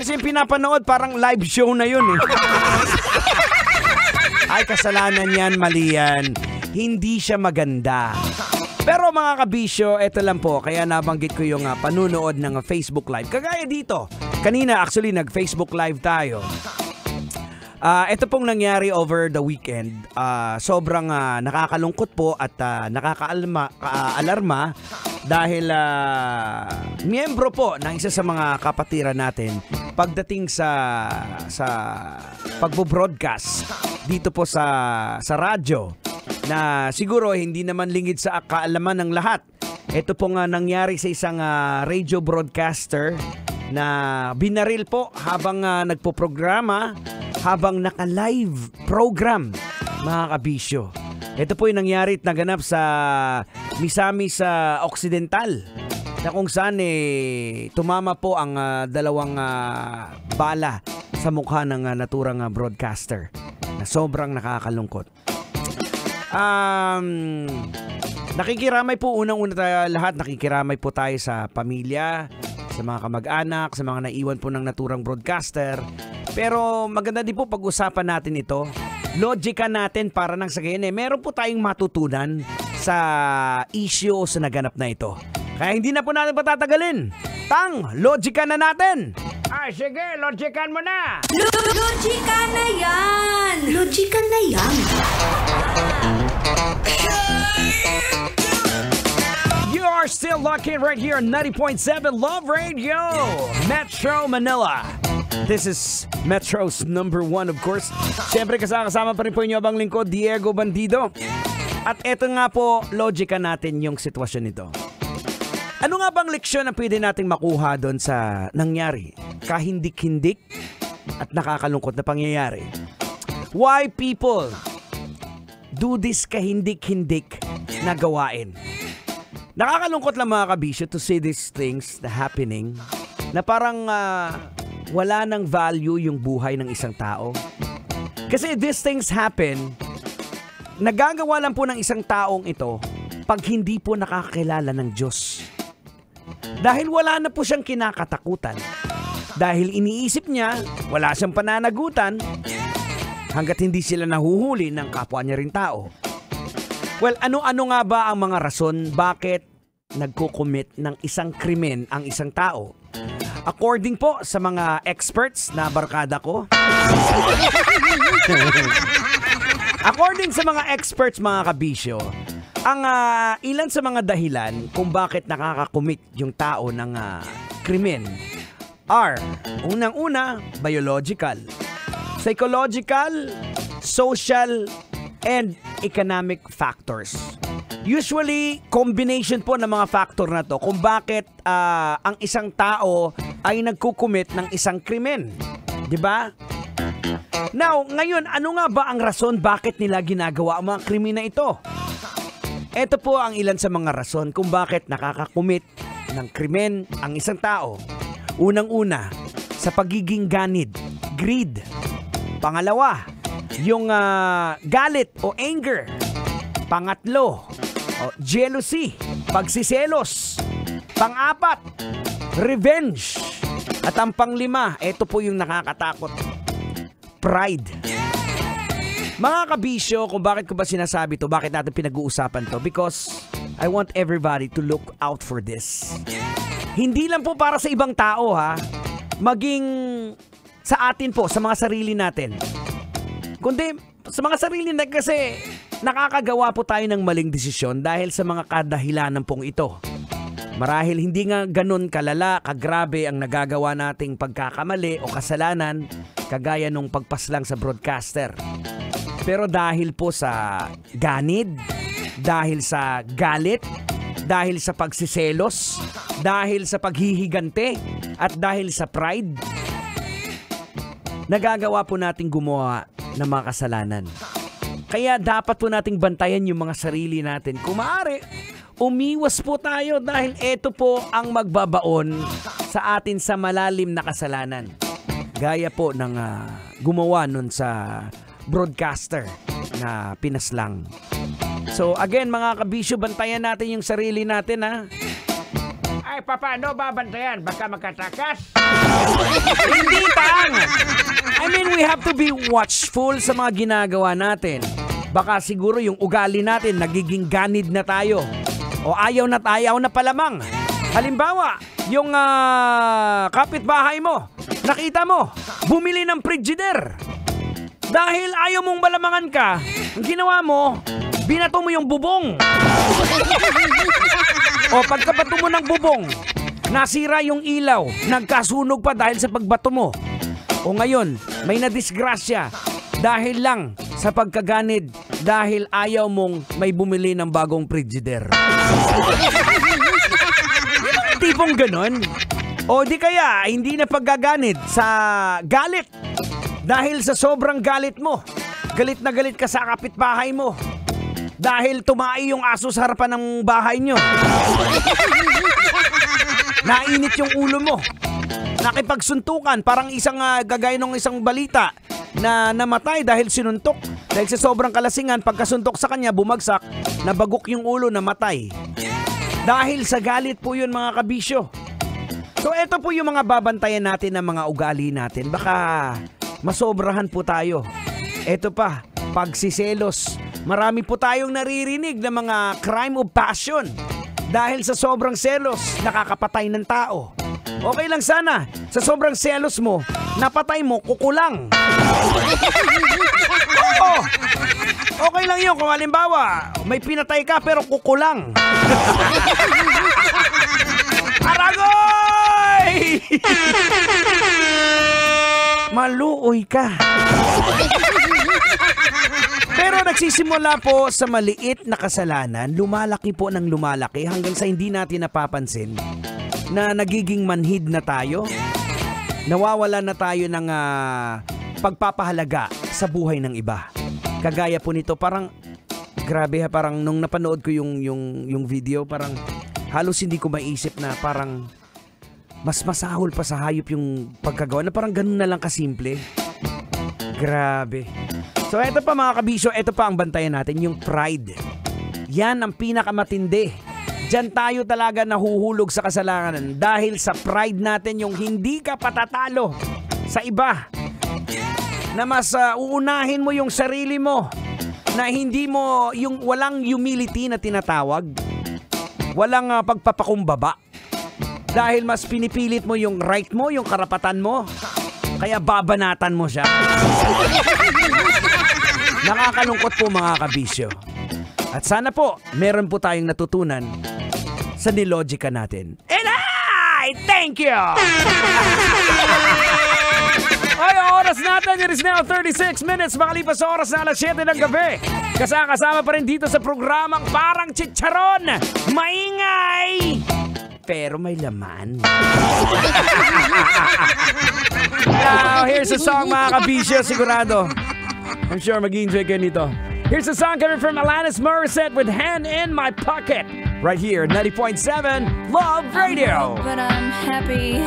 kasi yung pinapanood, parang live show na yun eh. Ay, kasalanan yan, mali yan. Hindi siya maganda. Pero mga kabisyo, eto lang po, kaya nabanggit ko yung panunood ng Facebook Live. Kagaya dito, kanina actually nag-Facebook Live tayo. Ito pong nangyari over the weekend. Sobrang nakakalungkot po at nakakaalarma dahil miyembro po ng isa sa mga kapatiran natin pagdating sa pagbo-broadcast dito po sa radyo na siguro hindi naman lingid sa kaalaman ng lahat. Ito po nga nangyari sa isang radio broadcaster na binaril po habang nagpo-programa, habang naka-live program, mga kabisyo. Ito po yung nangyari at naganap sa Misamis Occidental na kung saan tumama po ang dalawang bala sa mukha ng naturang broadcaster na sobrang nakakalungkot. Nakikiramay po unang-una tayo lahat, nakikiramay po tayo sa pamilya, sa mga kamag-anak, sa mga naiwan po ng naturang broadcaster. Pero maganda din po pag-usapan natin ito. Logika natin para nang sa gayon meron po tayong matutunan sa issue sa naganap na ito. Kaya hindi na po natin patatagalin. Logika na natin! Ay, sige, logikan mo na! Logika na yan! Logika na yan! You are still locked in right here on 90.7 Love Radio, Metro Manila. This is Metro's number 1, of course. Siyempre kasama pa rin po inyo abang lingkod, Diego Bandido. At eto nga po, logika natin yung sitwasyon nito. Ano nga bang leksyon ang pwede nating makuha doon sa nangyari? Kahindik-hindik at nakakalungkot na pangyayari. Why people do this kahindik-hindik na gawain? Nakakalungkot lang mga kabisyo to see these things na happening na parang wala ng value yung buhay ng isang tao. Kasi these things happen, nagagawa lang po ng isang taong ito pag hindi po nakakilala ng Diyos. Dahil wala na po siyang kinakatakutan. Dahil iniisip niya, wala siyang pananagutan hanggat hindi sila nahuhuli ng kapwa niya rin tao. Well, ano-ano nga ba ang mga rason bakit nagko-commit ng isang krimen ang isang tao? According po sa mga experts na barkada ko, according sa mga experts mga kabisyo, ang ilan sa mga dahilan kung bakit nakaka-commit yung tao ng krimen are, unang-una, biological, psychological, social, and economic factors. Usually, combination po ng mga factor na to kung bakit ang isang tao ay nagkukumit ng isang krimen. Diba? Now, ngayon, ano nga ba ang rason bakit nila ginagawa ang mga krimen na ito? Ito po ang ilan sa mga rason kung bakit nakakakumit ng krimen ang isang tao. Unang-una, sa pagiging ganid, greed. Pangalawa, yung galit o anger. Pangatlo, jealousy, pagsiselos. Pang-apat, revenge. At ang panglima, ito po yung nakakatakot, pride. Mga kabisyo, kung bakit ko ba sinasabi to, bakit natin pinag-uusapan to? Because I want everybody to look out for this. Hindi lang po para sa ibang tao ha, maging sa atin po, sa mga sarili natin. Kundi sa mga sarili natin kasi nakakagawa po tayo ng maling desisyon dahil sa mga kadahilanan pong ito. Marahil hindi nga ganun kalala, kagrabe ang nagagawa nating pagkakamali o kasalanan kagaya nung pagpaslang sa broadcaster. Pero dahil po sa ganid, dahil sa galit, dahil sa pagsiselos, dahil sa paghihigante, at dahil sa pride, nagagawa po nating gumawa ng mga kasalanan. Kaya dapat po nating bantayan yung mga sarili natin. Kung maaari, umiwas po tayo dahil ito po ang magbabaon sa atin sa malalim na kasalanan. Gaya po ng gumawa nun sa broadcaster na pinaslang. So again mga kabisyo, bantayan natin yung sarili natin ha. Ay, paano babantayan? Baka magkatakas? Hindi, Tang! I mean, we have to be watchful sa mga ginagawa natin. Baka siguro yung ugali natin nagiging ganid na tayo. O ayaw na palamang. Halimbawa, yung kapitbahay mo, nakita mo, bumili ng frigider. Dahil ayaw mong malamangan ka, ang ginawa mo, binato mo yung bubong. O pagkabato mo ng bubong, nasira yung ilaw, nagkasunog pa dahil sa pagbato mo. O ngayon, may nadisgrasya dahil lang sa pagkaganid dahil ayaw mong may bumili ng bagong frigider. Tipong ganon. O di kaya, hindi na paggaganid sa galit. Dahil sa sobrang galit mo, galit na galit ka sa kapitbahay mo. Dahil tumai yung aso sa harapan ng bahay nyo. Nainit yung ulo mo. Nakipagsuntukan, parang isang gagaya ng isang balita na namatay dahil sinuntok. Dahil sa sobrang kalasingan, pagkasuntok sa kanya, bumagsak, nabagok yung ulo, namatay. Dahil sa galit po yun, mga kabisyo. So eto po yung mga babantayan natin ng mga ugali natin. Baka masobrahan po tayo. Eto pa, pagsiselos. Marami po tayong naririnig ng mga crime of passion. Dahil sa sobrang selos, nakakapatay ng tao. Okay lang sana, sa sobrang selos mo, napatay mo, kukulang. Oo. Okay lang yun kung halimbawa, may pinatay ka pero kukulang. Aragoy! Maluoy ka. Pero nagsisimula po sa maliit na kasalanan, lumalaki po ng lumalaki hanggang sa hindi natin napapansin na nagiging manhid na tayo. Nawawala na tayo ng pagpapahalaga sa buhay ng iba. Kagaya po nito, parang grabe ha, parang nung napanood ko yung video, parang halos hindi ko maisip na parang mas masahol pa sa hayop yung pagkagawa na parang ganun na lang kasimple. Grabe. So eto pa mga kabisyo, eto pa ang bantayan natin, yung pride. Yan ang pinakamatindi. Diyan tayo talaga nahuhulog sa kasalanan dahil sa pride natin, yung hindi ka patatalo sa iba. Na mas uunahin mo yung sarili mo. Na hindi mo, yung walang humility na tinatawag. Walang pagpapakumbaba. Dahil mas pinipilit mo yung right mo, yung karapatan mo. Kaya babanatan mo siya. Nakakalungkot po mga kabisyo. At sana po, meron po tayong natutunan sa nilogika natin. And I thank you! Ay, oras natin. It is now 36 minutes. Makalipas sa oras na alas 7 ng gabi. Kasama pa rin dito sa programang Parang Chicharon. Maingay! Pero may laman. Now, here's a song mga kabisyo, sigurado. I'm sure mag-enjoy kayo nito. Here's a song coming from Alanis Morissette with Hand in My Pocket. Right here, 90.7 Love Radio. But I'm happy.